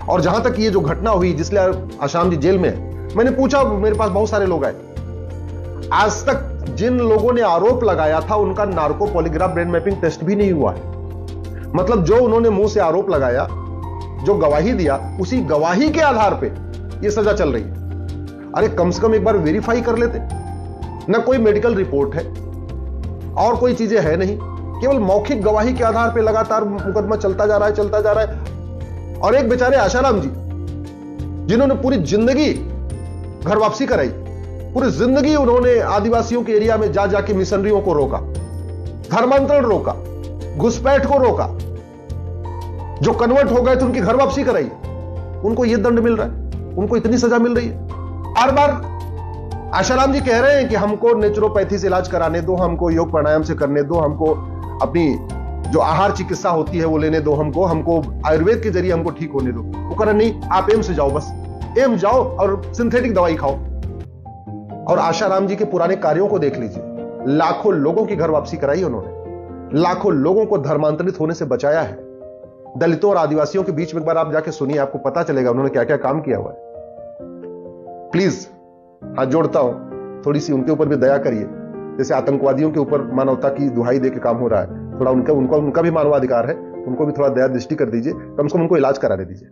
और जहां तक ये जो घटना हुई जिसलिए आसाराम जी जेल में है, मैंने पूछा, मेरे पास बहुत सारे लोग आए, आज तक जिन लोगों ने आरोप लगाया था उनका narco polygraph brain mapping test भी नहीं हुआ है। मतलब जो उन्होंने मुंह से आरोप लगाया, जो गवाही दिया, उसी गवाही के आधार पे ये सजा चल रही है। अरे कम से कम एक बार वेरीफाई कर लेते। ना कोई मेडिकल रिपोर्ट है और कोई चीजें है नहीं, केवल मौखिक गवाही के आधार पे लगातार मुकदमा चलता जा रहा है। और एक बेचारे आसाराम जी जिन्होंने पूरी जिंदगी घर वापसी कराई, पूरी जिंदगी उन्होंने आदिवासियों के एरिया में जा जाके मिशनरियों को रोका, धर्मांतरण रोका, घुसपैठ को रोका, जो कन्वर्ट हो गए थे उनकी घर वापसी कराई, उनको यह दंड मिल रहा है, उनको इतनी सजा मिल रही है। बार बार आसाराम जी कह रहे हैं कि हमको नेचुरोपैथी से इलाज कराने दो, हमको योग प्राणायाम से करने दो, हमको अपनी जो आहार चिकित्सा होती है वो लेने दो, हमको आयुर्वेद के जरिए हमको ठीक होने दो। वो कह रहे नहीं, आप एम्स जाओ, बस एम्स जाओ और सिंथेटिक दवाई खाओ। और आसाराम जी के पुराने कार्यों को देख लीजिए, लाखों लोगों की घर वापसी कराई उन्होंने, लाखों लोगों को धर्मांतरित होने से बचाया है। दलितों और आदिवासियों के बीच में एक बार आप जाके सुनिए, आपको पता चलेगा उन्होंने क्या क्या काम किया हुआ है। प्लीज हाथ जोड़ता हूं, थोड़ी सी उनके ऊपर भी दया करिए। जैसे आतंकवादियों के ऊपर मानवता की दुहाई दे के काम हो रहा है, थोड़ा उनका भी मानवाधिकार है, उनको भी थोड़ा दया दृष्टि कर दीजिए, कम से कम उनको इलाज कराने दीजिए।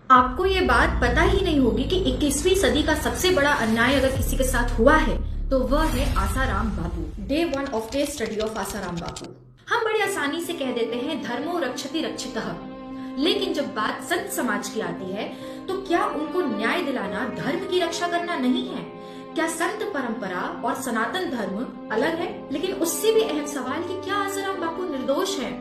आपको ये बात पता ही नहीं होगी कि 21वीं सदी का सबसे बड़ा अन्याय अगर किसी के साथ हुआ है तो वह है Asaram Bapu. Day 1 of case study of Asaram Bapu. हम बड़ी आसानी से कह देते हैं धर्मो रक्षति रक्षितः, लेकिन जब बात संत समाज की आती है तो क्या उनको न्याय दिलाना धर्म की रक्षा करना नहीं है? क्या संत परंपरा और सनातन धर्म अलग है? लेकिन उससे भी अहम सवाल कि क्या आसाराम बापू निर्दोष हैं?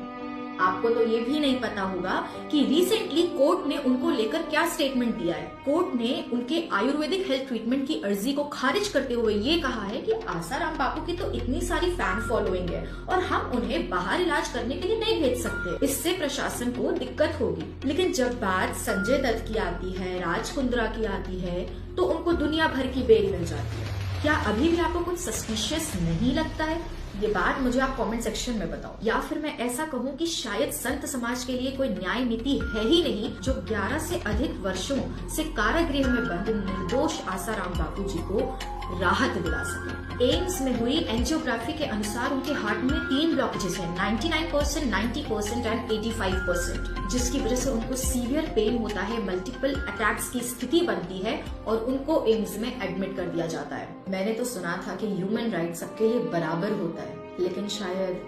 आपको तो ये भी नहीं पता होगा कि रिसेंटली कोर्ट ने उनको लेकर क्या स्टेटमेंट दिया है। कोर्ट ने उनके आयुर्वेदिक हेल्थ ट्रीटमेंट की अर्जी को खारिज करते हुए ये कहा है कि आसाराम बापू की तो इतनी सारी फैन फॉलोइंग है और हम उन्हें बाहर इलाज करने के लिए नहीं भेज सकते, इससे प्रशासन को दिक्कत होगी। लेकिन जब बात संजय दत्त की आती है, राज कुंद्रा की आती है, तो उनको दुनिया भर की बेल मिल जाती है। क्या अभी भी आपको कुछ सस्पिशियस नहीं लगता है? ये बात मुझे आप कमेंट सेक्शन में बताओ। या फिर मैं ऐसा कहूँ कि शायद संत समाज के लिए कोई न्याय नीति है ही नहीं जो 11 से अधिक वर्षों से कारागृह में बंद निर्दोष आसाराम बापू जी को राहत दिला सके। एम्स में हुई एंजियोग्राफी के अनुसार उनके हार्ट में 3 ब्लॉकेजेस हैं, 99%, 90% एंड 85%, जिसकी वजह से उनको सीवियर पेन होता है, मल्टीपल अटैक्स की स्थिति बनती है और उनको एम्स में एडमिट कर दिया जाता है। मैंने तो सुना था कि ह्यूमन राइट सबके लिए बराबर होता है, लेकिन शायद